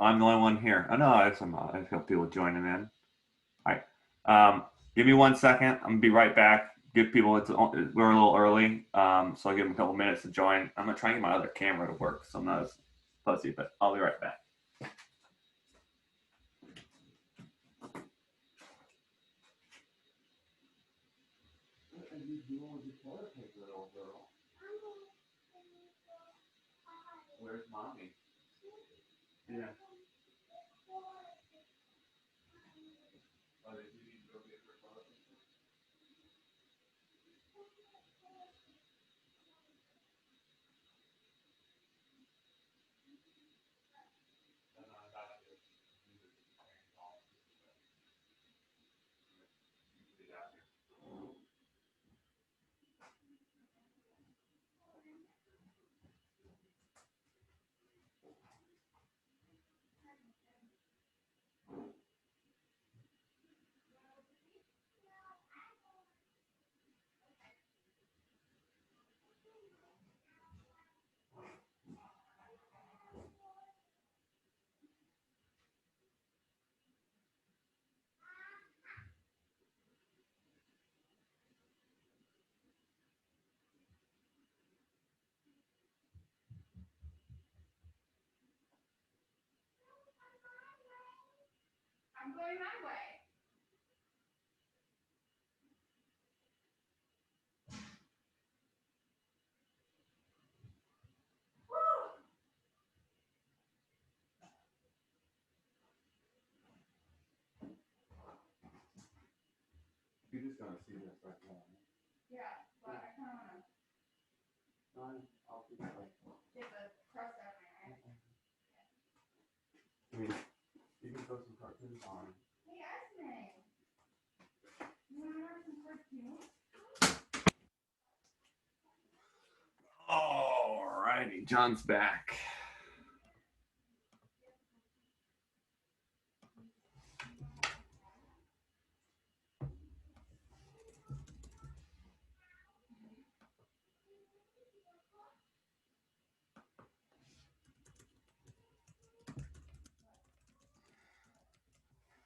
I'm the only one here. Oh no, I'm not. I've got people joining in. All right. Give me 1 second. I'm gonna be right back. Give people we're a little early, so I'll give them a couple minutes to join. I'm gonna try and get my other camera to work, so I'm not as fuzzy, but I'll be right back. What are you doing with your toilet paper, little girl? Where's mommy? Yeah. Oh, did you need to go get her toilet paper? No, no, I got you. I'm going my way. You're just gonna see this right now. Yeah, but I kind of want to. I'll keep it right. Get the crust out there, right? I mean, you can throw some cartoons on. Hey, Esme. You want to watch some cartoons? All righty, John's back.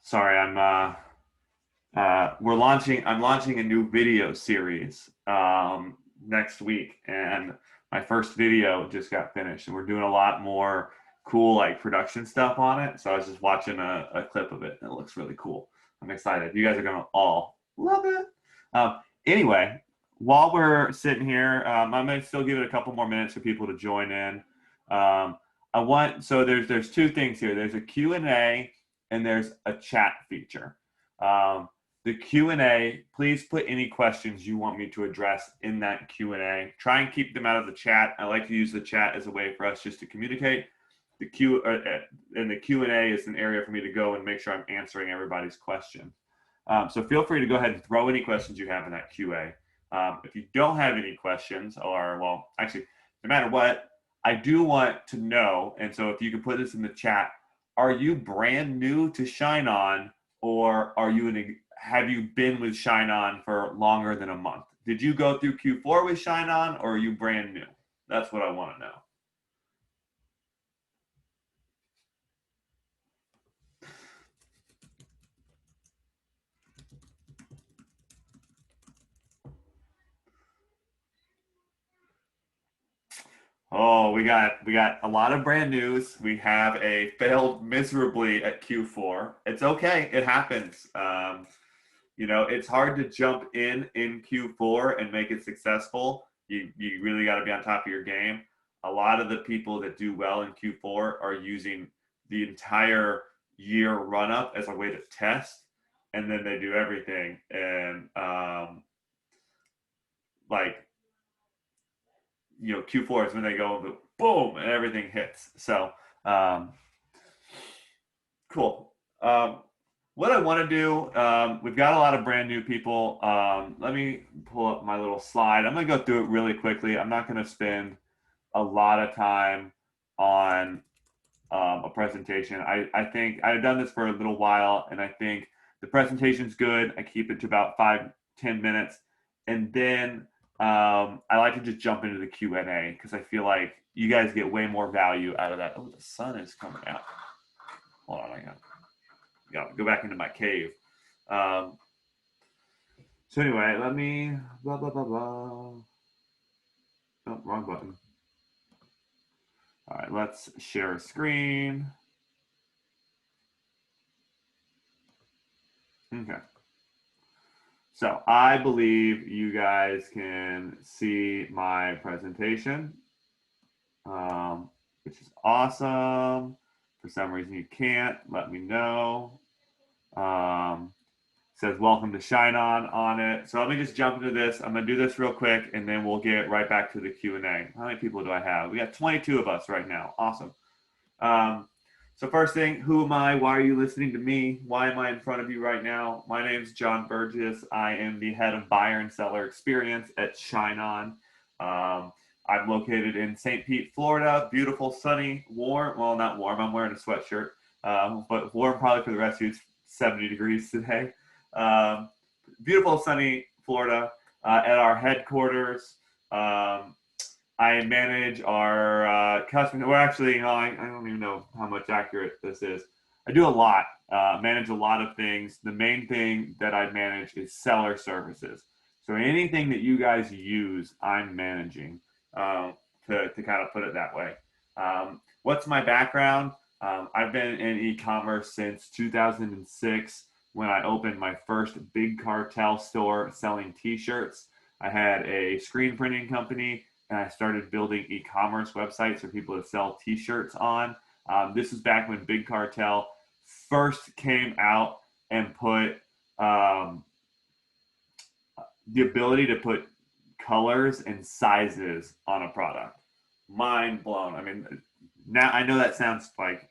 Sorry, I'm launching a new video series next week, and my first video just got finished, and we're doing a lot more cool like production stuff on it. So I was just watching a clip of it, and it looks really cool. I'm excited. You guys are gonna all love it. Anyway, while we're sitting here, I'm gonna still give it a couple more minutes for people to join in. I want so there's two things here. There's a Q&A and there's a chat feature. The Q&A, please put any questions you want me to address in that Q&A. Try and keep them out of the chat. I like to use the chat as a way for us just to communicate. And the Q&A is an area for me to go and make sure I'm answering everybody's question. So feel free to go ahead and throw any questions you have in that QA. If you don't have any questions, or well, actually, no matter what, I do want to know, and so if you could put this in the chat, are you brand new to ShineOn, or have you been with ShineOn for longer than a month? Did you go through Q4 with ShineOn, or are you brand new? That's what I want to know. Oh, we got a lot of brand news. We have a failed miserably at Q4. It's okay. It happens. It's hard to jump in Q4 and make it successful. You really got to be on top of your game. A lot of the people that do well in Q4 are using the entire year run up as a way to test, and then they do everything. And like Q4 is when they go boom and everything hits. So um, cool. What I want to do, we've got a lot of brand new people. Let me pull up my little slide. I'm going to go through it really quickly. I'm not going to spend a lot of time on a presentation. I think I've done this for a little while, and I think the presentation's good. I keep it to about 5-10 minutes, and then I like to just jump into the Q&A because I feel like you guys get way more value out of that. Oh, the sun is coming out. hold on, I gotta go back into my cave. Um, so anyway, let me blah blah blah blah. Oh, wrong button. All right, let's share a screen. Okay. So I believe you guys can see my presentation, which is awesome. For some reason you can't, let me know. Um, says welcome to ShineOn on it. So let me just jump into this. I'm gonna do this real quick and then we'll get right back to the Q&A. How many people do I have? We got 22 of us right now. Awesome. So first thing, who am I? Why are you listening to me? Why am I in front of you right now? My name is John Burgess. I am the head of buyer and seller experience at ShineOn. I'm located in St. Pete, Florida. Beautiful, sunny, warm. Well, not warm. I'm wearing a sweatshirt, but warm probably for the rest of you. It's 70 degrees today. Beautiful, sunny Florida. At our headquarters, I manage our customer. Well, actually, I don't even know how much accurate this is. I do a lot, manage a lot of things. The main thing that I manage is seller services. So anything that you guys use, I'm managing, to kind of put it that way. What's my background? I've been in e-commerce since 2006 when I opened my first big cartel store selling t-shirts. I had a screen printing company and I started building e-commerce websites for people to sell t-shirts on. This is back when Big Cartel first came out and put the ability to put colors and sizes on a product. Mind blown. I mean, now I know that sounds like,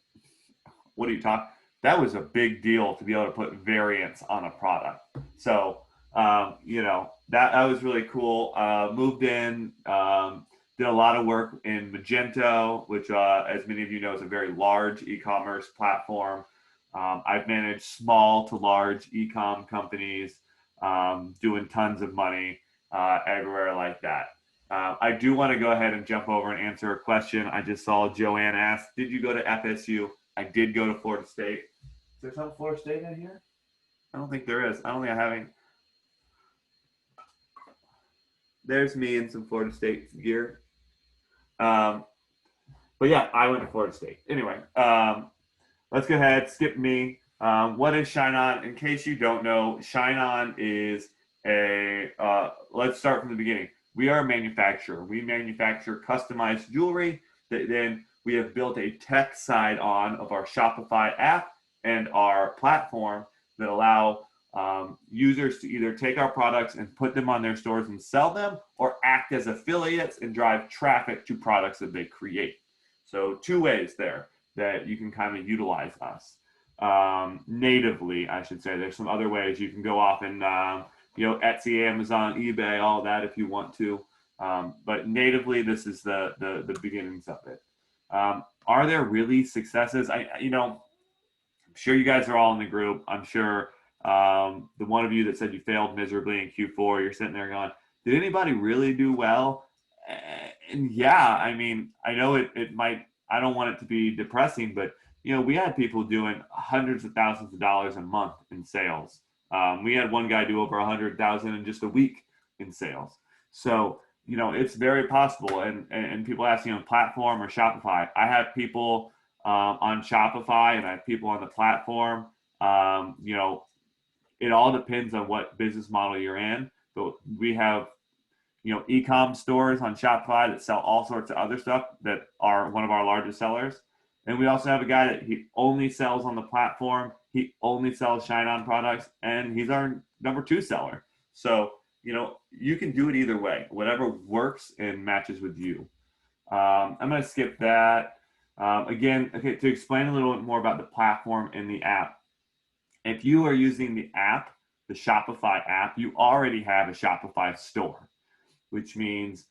what are you talking? That was a big deal to be able to put variants on a product. So, that was really cool. Moved in, did a lot of work in Magento, which, as many of you know, is a very large e-commerce platform. I've managed small to large e-com companies, doing tons of money everywhere like that. I do want to go ahead and jump over and answer a question. I just saw Joanne ask, did you go to FSU? I did go to Florida State. Is there some Florida State in here? I don't think there is. I don't think I have any. There's me in some Florida State gear. But yeah, I went to Florida State. Anyway, let's go ahead, skip me. What is ShineOn? In case you don't know, ShineOn is let's start from the beginning. We are a manufacturer. We manufacture customized jewelry that then we have built a tech side on of our Shopify app and our platform that allow users to either take our products and put them on their stores and sell them, or act as affiliates and drive traffic to products that they create. So two ways there that you can kind of utilize us. Natively, I should say. There's some other ways you can go off and Etsy, Amazon, eBay, all that if you want to. But natively, this is the beginnings of it. Are there really successes? I'm sure you guys are all in the group. I'm sure the one of you that said you failed miserably in Q4, you're sitting there going, did anybody really do well? And yeah, I mean, I know it might, I don't want it to be depressing, but we had people doing hundreds of thousands of dollars a month in sales. We had one guy do over 100,000 in just a week in sales. So, it's very possible. And people ask, platform or Shopify. I have people on Shopify and I have people on the platform. It all depends on what business model you're in. But we have, e-com stores on Shopify that sell all sorts of other stuff that are one of our largest sellers. And we also have a guy that he only sells on the platform. He only sells ShineOn products, and he's our number 2 seller. So, you can do it either way, whatever works and matches with you. I'm going to skip that. Again, okay, to explain a little bit more about the platform and the app. If you are using the app, the Shopify app, you already have a Shopify store, which means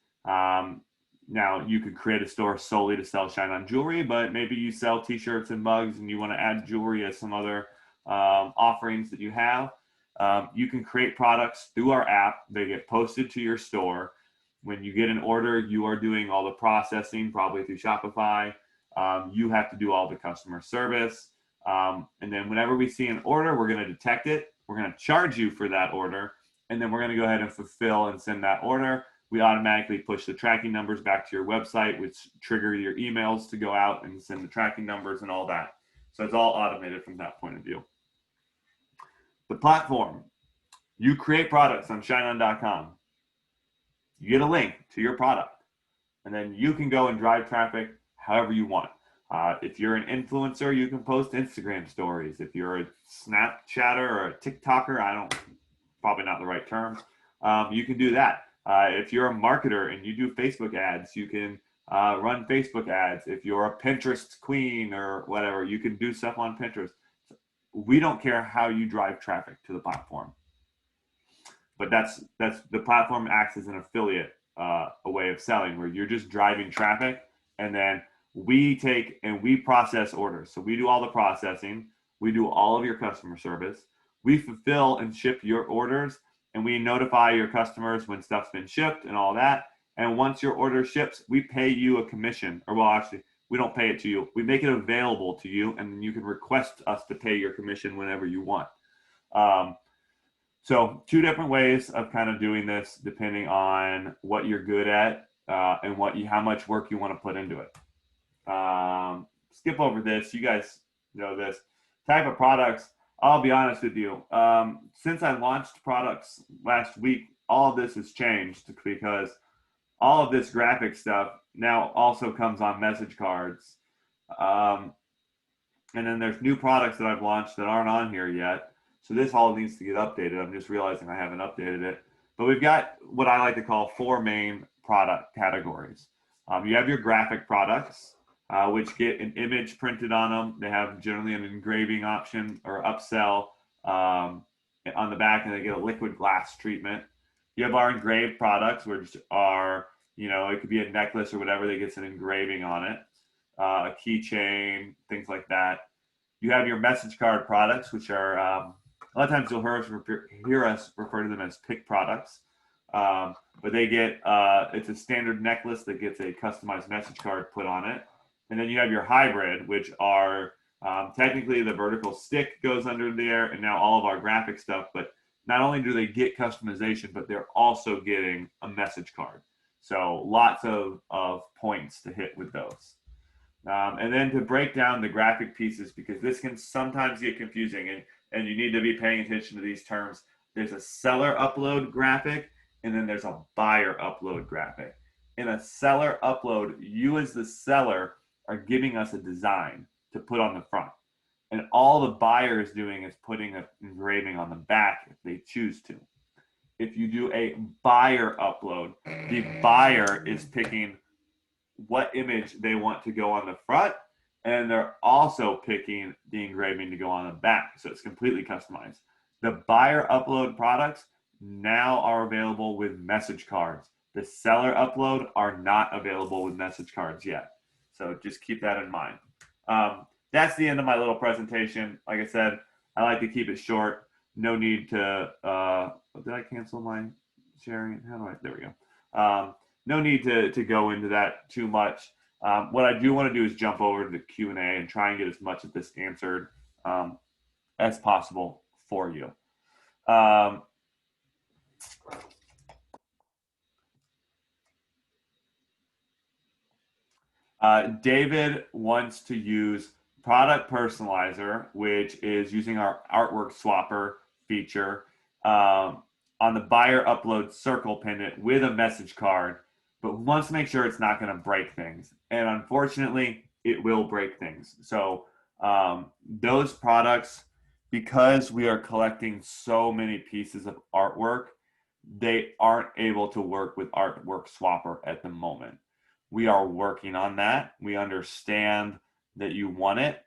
now you could create a store solely to sell ShineOn jewelry, but maybe you sell t-shirts and mugs and you want to add jewelry as some other offerings that you have. You can create products through our app. They get posted to your store. When you get an order, you are doing all the processing, probably through Shopify. You have to do all the customer service. And then whenever we see an order, we're going to detect it. We're going to charge you for that order. And then we're going to go ahead and fulfill and send that order. We automatically push the tracking numbers back to your website, which trigger your emails to go out and send the tracking numbers and all that. So it's all automated from that point of view. The platform, you create products on ShineOn.com. You get a link to your product, and then you can go and drive traffic however you want. If you're an influencer, you can post Instagram stories. If you're a Snapchatter or a TikToker, probably not the right term, you can do that. If you're a marketer and you do Facebook ads, you can run Facebook ads. If you're a Pinterest queen or whatever, you can do stuff on Pinterest. We don't care how you drive traffic to the platform, but that's the platform acts as an affiliate, a way of selling where you're just driving traffic, and then we take and we process orders. So we do all the processing, we do all of your customer service, we fulfill and ship your orders, and we notify your customers when stuff's been shipped and all that. And once your order ships, we pay you a commission, or well, actually, we don't pay it to you. We make it available to you, and you can request us to pay your commission whenever you want. So 2 different ways of kind of doing this, depending on what you're good at and how much work you want to put into it. Skip over this. You guys know this type of products. I'll be honest with you. Since I launched products last week, all of this has changed because all of this graphic stuff now also comes on message cards. And then there's new products that I've launched that aren't on here yet. So this all needs to get updated. I'm just realizing I haven't updated it. But we've got what I like to call 4 main product categories. You have your graphic products, which get an image printed on them. They have generally an engraving option or upsell on the back, and they get a liquid glass treatment. You have our engraved products, which are, it could be a necklace or whatever that gets an engraving on it, a keychain, things like that. You have your message card products, which are, a lot of times you'll hear us refer to them as pick products. But they get, it's a standard necklace that gets a customized message card put on it. And then you have your hybrid, which are technically the vertical stick goes under there, and now all of our graphic stuff. But not only do they get customization, but they're also getting a message card. So lots of points to hit with those. And then to break down the graphic pieces, because this can sometimes get confusing, and you need to be paying attention to these terms. There's a seller upload graphic, and then there's a buyer upload graphic. In a seller upload, you as the seller are giving us a design to put on the front. And all the buyer is doing is putting an engraving on the back if they choose to. If you do a buyer upload, the buyer is picking what image they want to go on the front, and they're also picking the engraving to go on the back. So it's completely customized. The buyer upload products now are available with message cards. The seller upload are not available with message cards yet. So just keep that in mind. That's the end of my little presentation. Like I said, I like to keep it short. No need to, did I cancel my sharing? There we go. No need to go into that too much. What I do want to do is jump over to the Q&A and try and get as much of this answered as possible for you. David wants to use Product Personalizer, which is using our artwork swapper feature on the buyer upload circle pendant with a message card, but wants to make sure it's not going to break things. And unfortunately, it will break things. So those products, because we are collecting so many pieces of artwork, they aren't able to work with artwork swapper at the moment. We are working on that. We understand that you want it.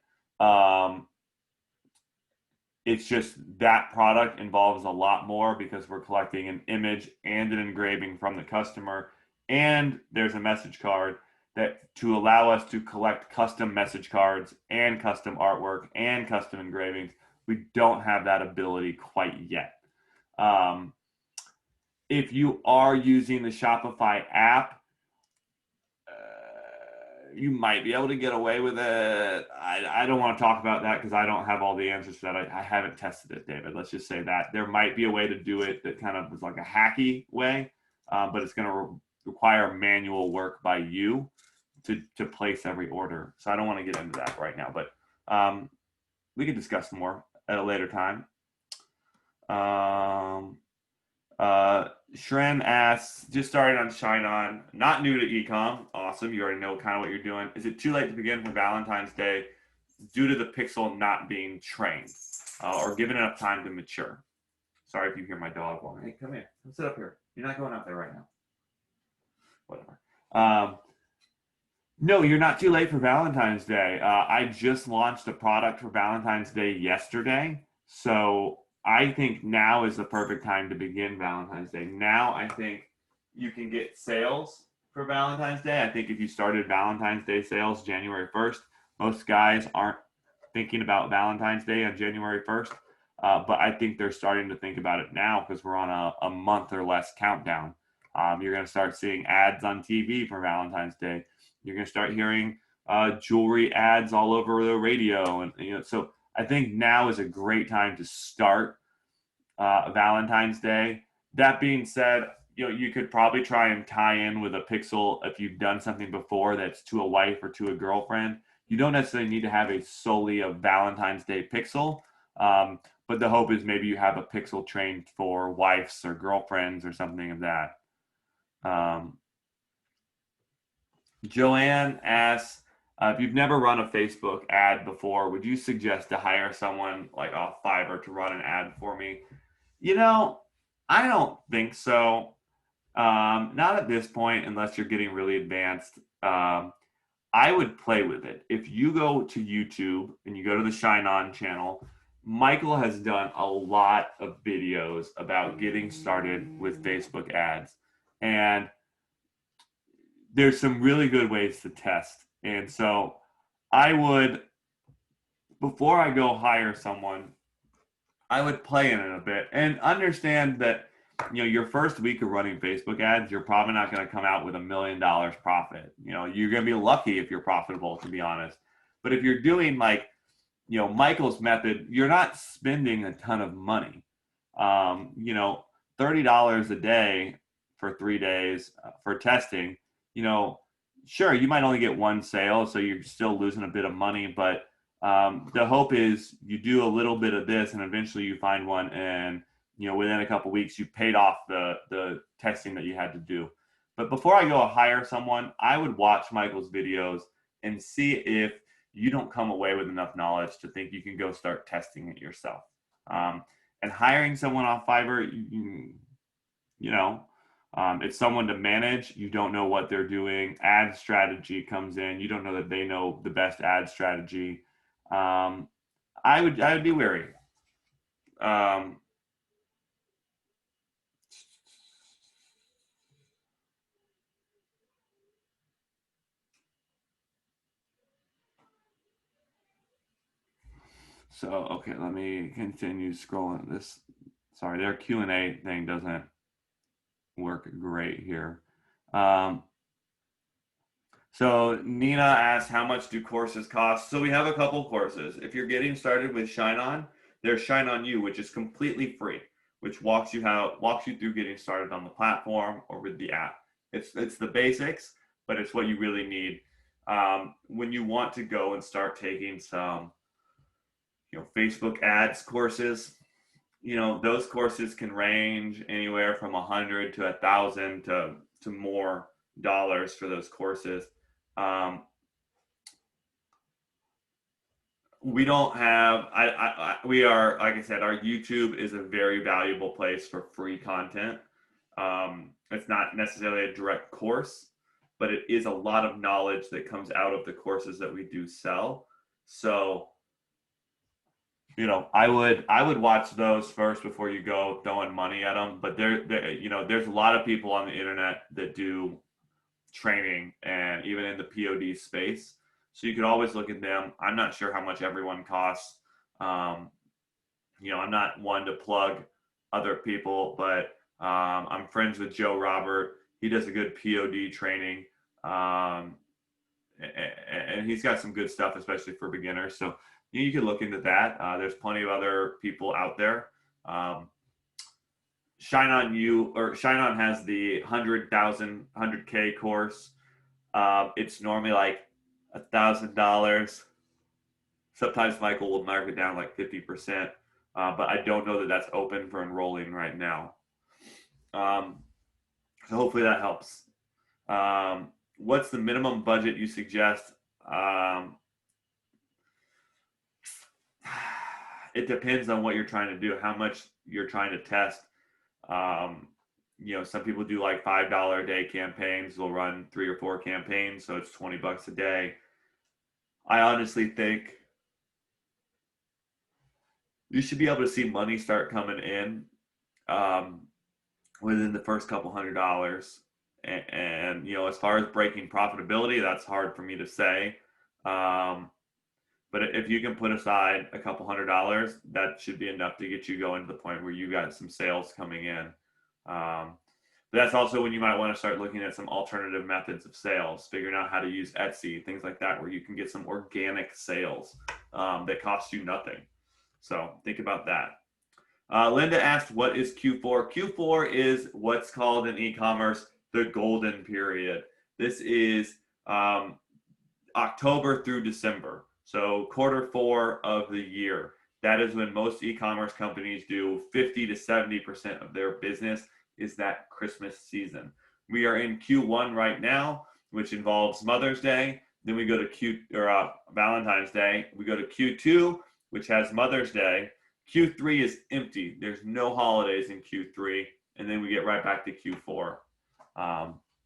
It's just that product involves a lot more because we're collecting an image and an engraving from the customer, and there's a message card that to allow us to collect custom message cards and custom artwork and custom engravings. We don't have that ability quite yet. If you are using the Shopify app, you might be able to get away with it. I don't want to talk about that because I don't have all the answers to that. I haven't tested it, David. Let's just say that there might be a way to do it that kind of is like a hacky way, but it's going to require manual work by you to place every order. So I don't want to get into that right now, but we can discuss more at a later time. Shren asks, just started on ShineOn, not new to ecom. Awesome. You already know kind of what you're doing. Is it too late to begin for Valentine's Day due to the pixel not being trained or given enough time to mature? Sorry if you hear my dog walking. Hey, come here. Come sit up here. You're not going out there right now. Whatever. No, you're not too late for Valentine's Day. I just launched a product for Valentine's Day yesterday. So I think now is the perfect time to begin Valentine's Day. Now I think you can get sales for Valentine's Day. I think if you started Valentine's Day sales January 1st, most guys aren't thinking about Valentine's Day on January 1st. But I think they're starting to think about it now because we're on a month or less countdown. You're going to start seeing ads on TV for Valentine's Day. You're going to start hearing jewelry ads all over the radio. And, so I think now is a great time to start Valentine's Day. That being said, you could probably try and tie in with a pixel if you've done something before that's to a wife or to a girlfriend. You don't necessarily need to have a solely a Valentine's Day pixel, but the hope is maybe you have a pixel trained for wives or girlfriends or something of that. Joanne asks, if you've never run a Facebook ad before, would you suggest to hire someone like off Fiverr to run an ad for me? I don't think so. Not at this point, unless you're getting really advanced. I would play with it. If you go to YouTube and you go to the ShineOn channel, Michael has done a lot of videos about getting started with Facebook ads. And there's some really good ways to test. And so I would, before I go hire someone, I would play in it a bit and understand that, your first week of running Facebook ads, you're probably not going to come out with $1 million profit. You're going to be lucky if you're profitable, to be honest. But if you're doing Michael's method, you're not spending a ton of money. $30 a day for 3 days for testing, sure, you might only get one sale, so you're still losing a bit of money, but the hope is you do a little bit of this and eventually you find one and, within a couple weeks, you paid off the testing that you had to do. But before I go hire someone, I would watch Michael's videos and see if you don't come away with enough knowledge to think you can go start testing it yourself. And hiring someone off Fiverr, it's someone to manage. You don't know what they're doing. Ad strategy comes in. You don't know that they know the best ad strategy. I would be wary. So, okay, let me continue scrolling this. Sorry, their Q&A thing doesn't work great here. So Nina asks, how much do courses cost? So we have a couple courses. If you're getting started with ShineOn, there's ShineOn U, which is completely free, which walks you through getting started on the platform or with the app. It's the basics, but it's what you really need. When you want to go and start taking some, Facebook ads courses, those courses can range anywhere from $100 to $1,000 to more dollars for those courses. We don't have, we are, like I said, our YouTube is a very valuable place for free content. It's not necessarily a direct course, but it is a lot of knowledge that comes out of the courses that we do sell. So, I would watch those first before you go throwing money at them. But there's a lot of people on the internet that do training and even in the POD space. So you could always look at them. I'm not sure how much everyone costs. I'm not one to plug other people, but I'm friends with Joe Robert. He does a good POD training. and he's got some good stuff, especially for beginners. So you could look into that. There's plenty of other people out there. ShineOn has the 100K course. It's normally like $1,000. Sometimes Michael will mark it down like 50%, but I don't know that that's open for enrolling right now. So hopefully that helps. What's the minimum budget you suggest? It depends on what you're trying to do, how much you're trying to test. Some people do like $5 a day campaigns. They'll run 3 or 4 campaigns, so it's $20 a day. I honestly think you should be able to see money start coming in within the first couple $100. And as far as breaking profitability, that's hard for me to say. But if you can put aside a couple $100, that should be enough to get you going to the point where you got some sales coming in. But that's also when you might want to start looking at some alternative methods of sales, figuring out how to use Etsy, things like that, where you can get some organic sales that cost you nothing. So think about that. Linda asked, what is Q4? Q4 is what's called in e-commerce the golden period. This is October through December. So Q4 of the year. That is when most e-commerce companies do 50 to 70% of their business is that Christmas season. We are in Q1 right now, which involves Mother's Day. Then we go to Valentine's Day. We go to Q2, which has Mother's Day. Q3 is empty. There's no holidays in Q3. And then we get right back to Q4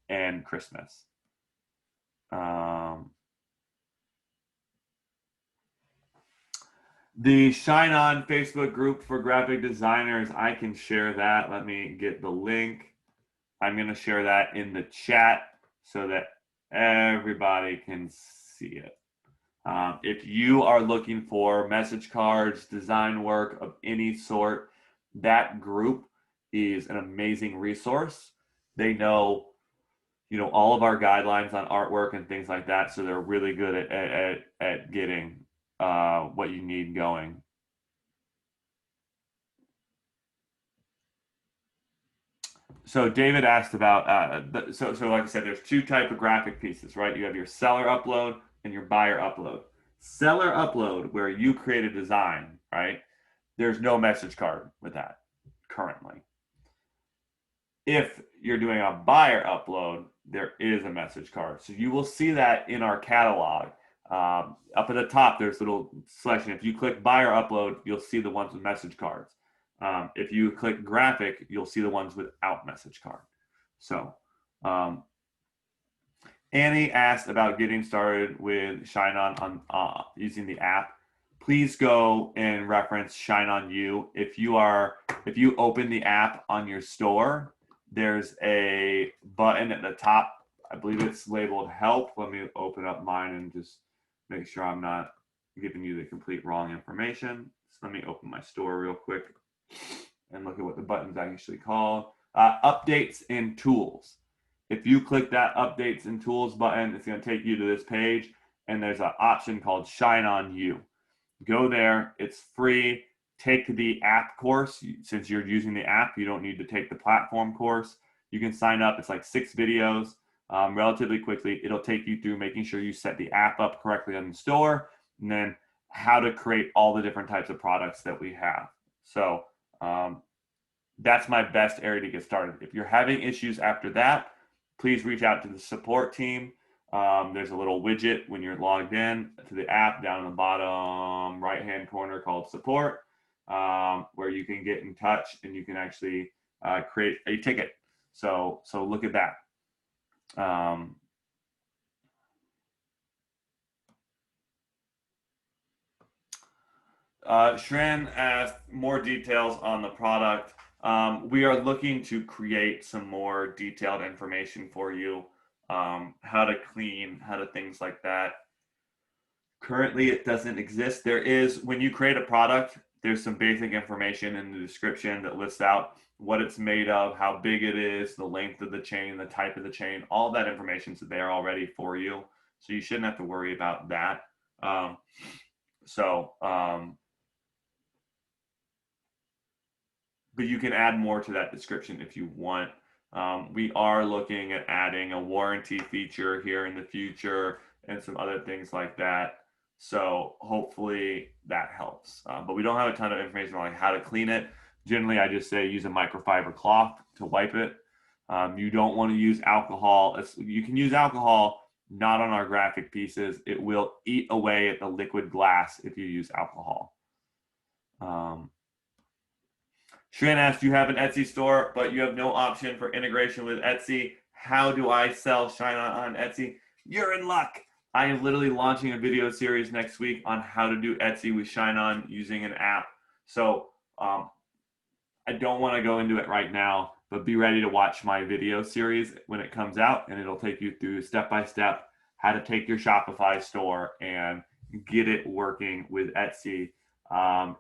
and Christmas. The ShineOn Facebook group for graphic designers, I can share that. Let me get the link. I'm going to share that in the chat so that everybody can see it. If you are looking for message cards, design work of any sort, that group is an amazing resource. They know, all of our guidelines on artwork and things like that. So they're really good at getting what you need going. So David asked about, so like I said, there's 2 types of graphic pieces, right? You have your seller upload and your buyer upload. Seller upload, where you create a design, right? There's no message card with that currently. If you're doing a buyer upload, there is a message card. So you will see that in our catalog. Up at the top, there's a little selection. If you click buyer upload, you'll see the ones with message cards. If you click graphic, you'll see the ones without message card. So Annie asked about getting started with ShineOn on using the app. Please go and reference ShineOn You. If you open the app on your store, there's a button at the top. I believe it's labeled help. Let me open up mine and just make sure I'm not giving you the complete wrong information. So let me open my store real quick and look at what the button's actually called. Updates and tools. If you click that updates and tools button, it's going to take you to this page, and there's an option called ShineOn You. Go there. It's free. Take the app course. Since you're using the app, you don't need to take the platform course. You can sign up. It's like 6 videos relatively quickly. It'll take you through making sure you set the app up correctly on the store, and then how to create all the different types of products that we have. So that's my best area to get started. If you're having issues after that, please reach out to the support team. There's a little widget when you're logged in to the app down in the bottom right-hand corner called support, where you can get in touch and you can actually create a ticket. So look at that. Shrin asked more details on the product. We are looking to create some more detailed information for you, how to clean, how to things like that. Currently, it doesn't exist. There is, when you create a product, there's some basic information in the description that lists out what it's made of, how big it is, the length of the chain, the type of the chain, all that information's there already for you. So you shouldn't have to worry about that. Um, so, but you can add more to that description if you want. We are looking at adding a warranty feature here in the future and some other things like that. So hopefully that helps. But we don't have a ton of information on like how to clean it. Generally, I just say use a microfiber cloth to wipe it. You don't want to use alcohol. You can use alcohol, not on our graphic pieces. It will eat away at the liquid glass if you use alcohol. Shran asked, you have an Etsy store, but you have no option for integration with Etsy. How do I sell ShineOn on Etsy? You're in luck. I am literally launching a video series next week on how to do Etsy with ShineOn using an app. So I don't want to go into it right now, but be ready to watch my video series when it comes out, and it'll take you through step by step how to take your Shopify store and get it working with Etsy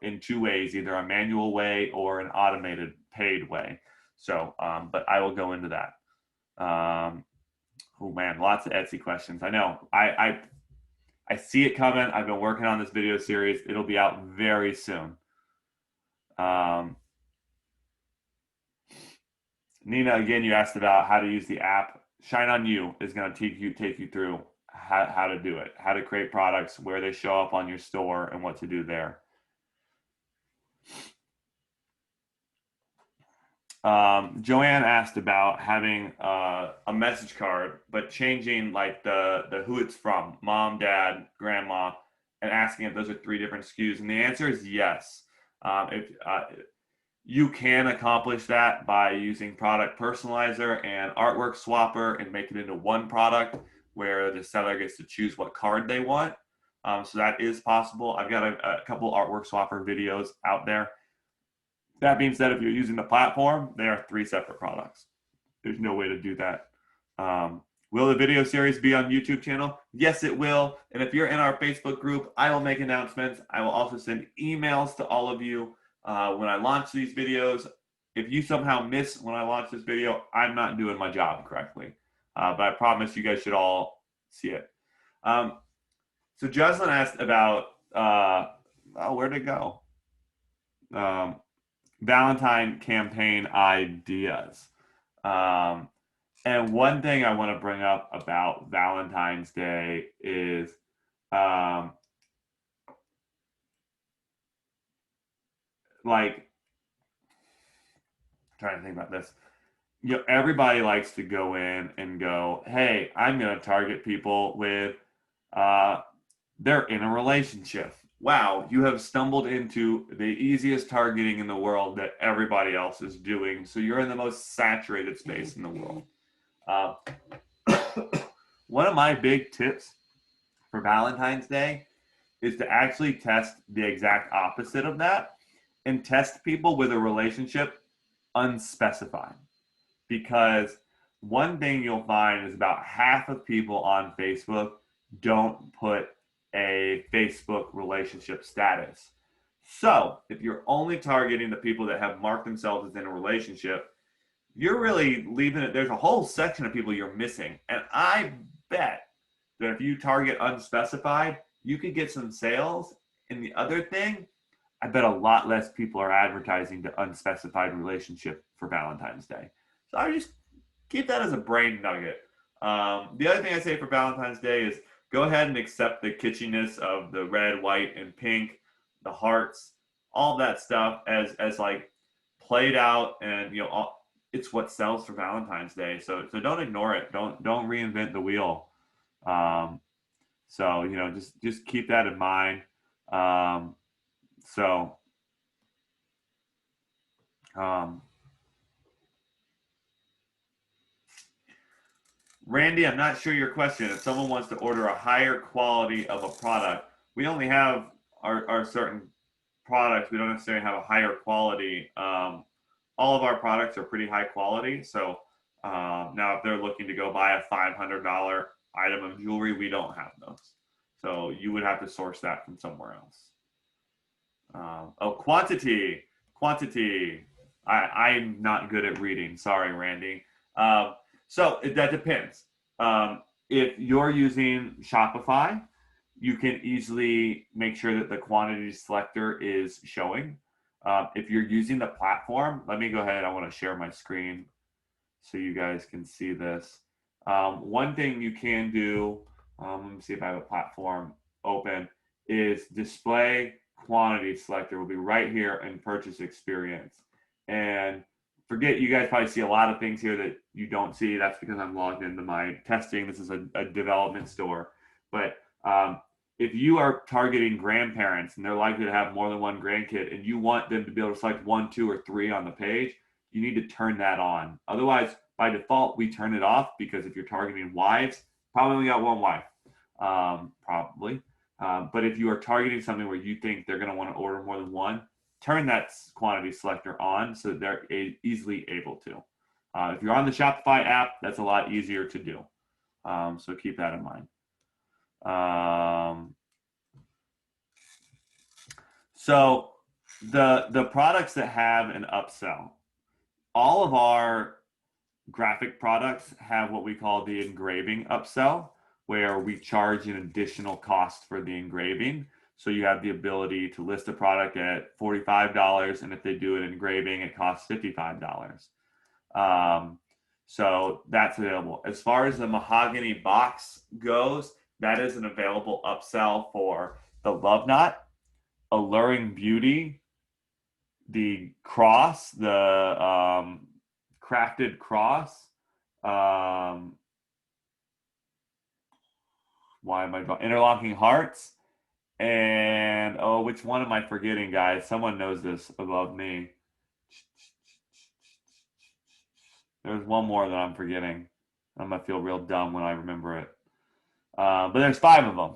in two ways, either a manual way or an automated paid way. So, but I will go into that. Oh man, lots of Etsy questions. I know. I see it coming. I've been working on this video series. It'll be out very soon. Nina, again, you asked about how to use the app. ShineOn You is going to take you through how to do it, how to create products, where they show up on your store, and what to do there. Joanne asked about having a message card, but changing like the who it's from, mom, dad, grandma, and asking if those are 3 different SKUs. And the answer is yes. If you can accomplish that by using product personalizer and artwork swapper and make it into one product where the seller gets to choose what card they want. So that is possible. I've got a couple artwork swapper videos out there. That being said, if you're using the platform, they are 3 separate products. There's no way to do that. Will the video series be on YouTube channel? Yes, it will. And if you're in our Facebook group, I will make announcements. I will also send emails to all of you when I launch these videos. If you somehow miss when I launch this video, I'm not doing my job correctly. But I promise you guys should all see it. So Jocelyn asked about, where'd it go? Valentine campaign ideas. And one thing I want to bring up about Valentine's Day is like, I'm trying to think about this. You know, everybody likes to go in and go, hey, I'm going to target people with they're in a relationship. Wow, you have stumbled into the easiest targeting in the world that everybody else is doing. So you're in the most saturated space in the world. One of my big tips for Valentine's Day is to actually test the exact opposite of that and test people with a relationship unspecified. Because one thing you'll find is about half of people on Facebook don't put a Facebook relationship status. So if you're only targeting the people that have marked themselves as in a relationship, you're really leaving it. There's a whole section of people you're missing. And I bet that if you target unspecified, you could get some sales. And the other thing, I bet a lot less people are advertising to unspecified relationship for Valentine's Day. So I just keep that as a brain nugget. The other thing I say for Valentine's Day is go ahead and accept the kitschiness of the red, white, and pink, the hearts, all that stuff as like played out, and it's what sells for Valentine's Day. So don't ignore it. Don't reinvent the wheel. So just keep that in mind. So Randy, I'm not sure your question. If someone wants to order a higher quality of a product, we only have our certain products. We don't necessarily have a higher quality. All of our products are pretty high quality. So now if they're looking to go buy a $500 item of jewelry, we don't have those. So you would have to source that from somewhere else. Quantity. I'm not good at reading. Sorry, Randy. So that depends. if you're using Shopify, you can easily make sure that the quantity selector is showing. If you're using the platform, let me go ahead. I want to share my screen so you guys can see this. One thing you can do, let me see if I have a platform open, is display quantity selector will be right here in purchase experience. And forget, you guys probably see a lot of things here that you don't see. That's because I'm logged into my testing. This is a development store. But if you are targeting grandparents and they're likely to have more than one grandkid and you want them to be able to select 1, 2, or 3 on the page, you need to turn that on. Otherwise, by default, we turn it off because if you're targeting wives, probably only got one wife, probably. But if you are targeting something where you think they're going to want to order more than one, turn that quantity selector on so that they're easily able to. If you're on the Shopify app, that's a lot easier to do. So keep that in mind. So the products that have an upsell, all of our graphic products have what we call the engraving upsell, where we charge an additional cost for the engraving. So you have the ability to list a product at $45, and if they do an engraving, it costs $55. So that's available. As far as the mahogany box goes, that is an available upsell for the Love Knot, Alluring Beauty, the cross, the crafted cross. Why am I drawing? Interlocking hearts. And oh, which one am I forgetting, guys? Someone knows this above me. There's one more that I'm forgetting. I'm gonna feel real dumb when I remember it. But there's 5 of them.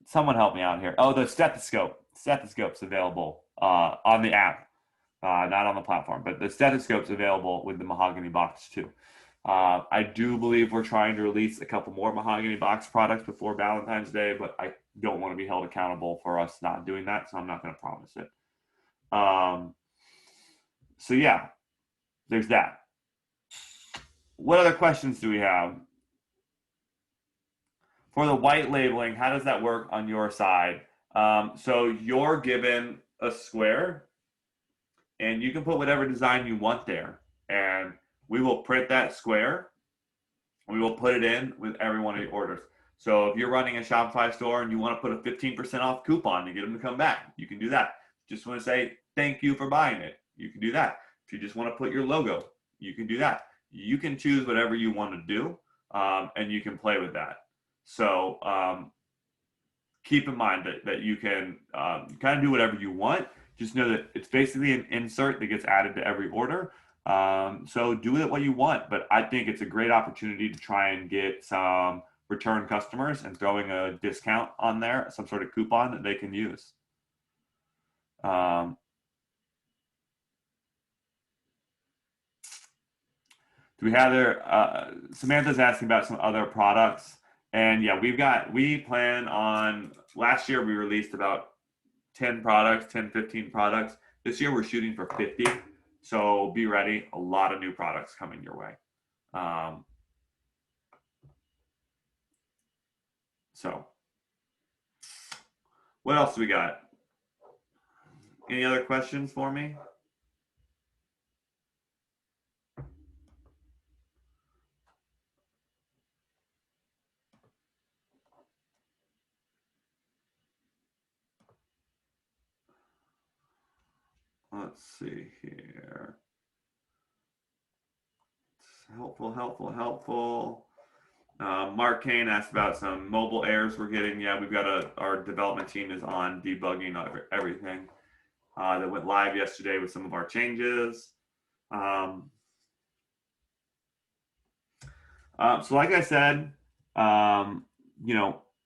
Someone help me out here. Oh, the stethoscope. Stethoscope's available on the app, not on the platform. But the stethoscope's available with the mahogany box too. I do believe we're trying to release a couple more mahogany box products before Valentine's Day, but I don't want to be held accountable for us not doing that, so I'm not going to promise it. So yeah, there's that. What other questions do we have? For the white labeling, how does that work on your side? So you're given a square, and you can put whatever design you want there, and we will print that square. We will put it in with every one of your orders. So if you're running a Shopify store and you want to put a 15% off coupon to get them to come back, you can do that. Just want to say thank you for buying it, you can do that. If you just want to put your logo, you can do that. You can choose whatever you want to do, and you can play with that. So keep in mind that you can kind of do whatever you want. Just know that it's basically an insert that gets added to every order. So do it what you want, but I think it's a great opportunity to try and get some return customers and throwing a discount on there, some sort of coupon that they can use. Do we have there? Samantha's asking about some other products, and yeah, we plan on, last year we released about 10 products, 10, 15 products. This year we're shooting for 50. So be ready. A lot of new products coming your way. So what else do we got? Any other questions for me? Let's see here. Helpful. Mark Kane asked about some mobile errors we're getting. Yeah, we've got our development team is on debugging everything that went live yesterday with some of our changes. So like I said,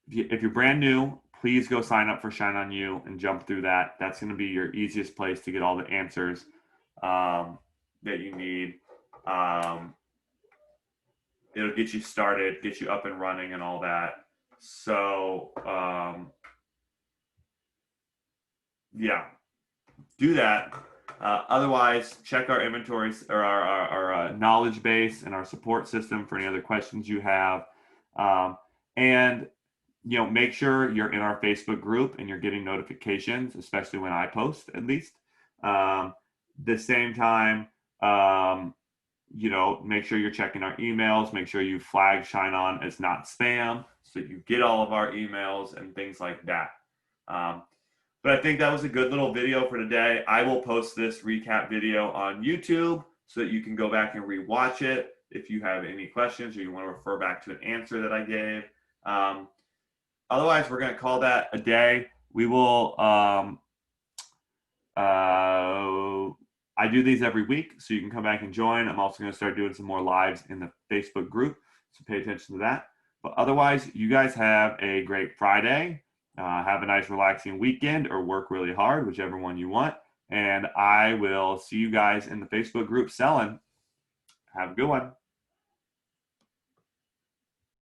if you're brand new, please go sign up for ShineOn and jump through that. That's going to be your easiest place to get all the answers that you need. It'll get you started, get you up and running and all that. So yeah, do that. Otherwise, check our inventories or our knowledge base and our support system for any other questions you have. And make sure you're in our Facebook group and you're getting notifications, especially when I post, at least. The same time, make sure you're checking our emails. Make sure you flag ShineOn as not spam so that you get all of our emails and things like that. But I think that was a good little video for today. I will post this recap video on YouTube so that you can go back and rewatch it if you have any questions or you want to refer back to an answer that I gave. Otherwise, we're going to call that a day. We will, I do these every week, so you can come back and join. I'm also going to start doing some more lives in the Facebook group, so pay attention to that. But otherwise, you guys have a great Friday. Have a nice, relaxing weekend or work really hard, whichever one you want. And I will see you guys in the Facebook group selling. Have a good one.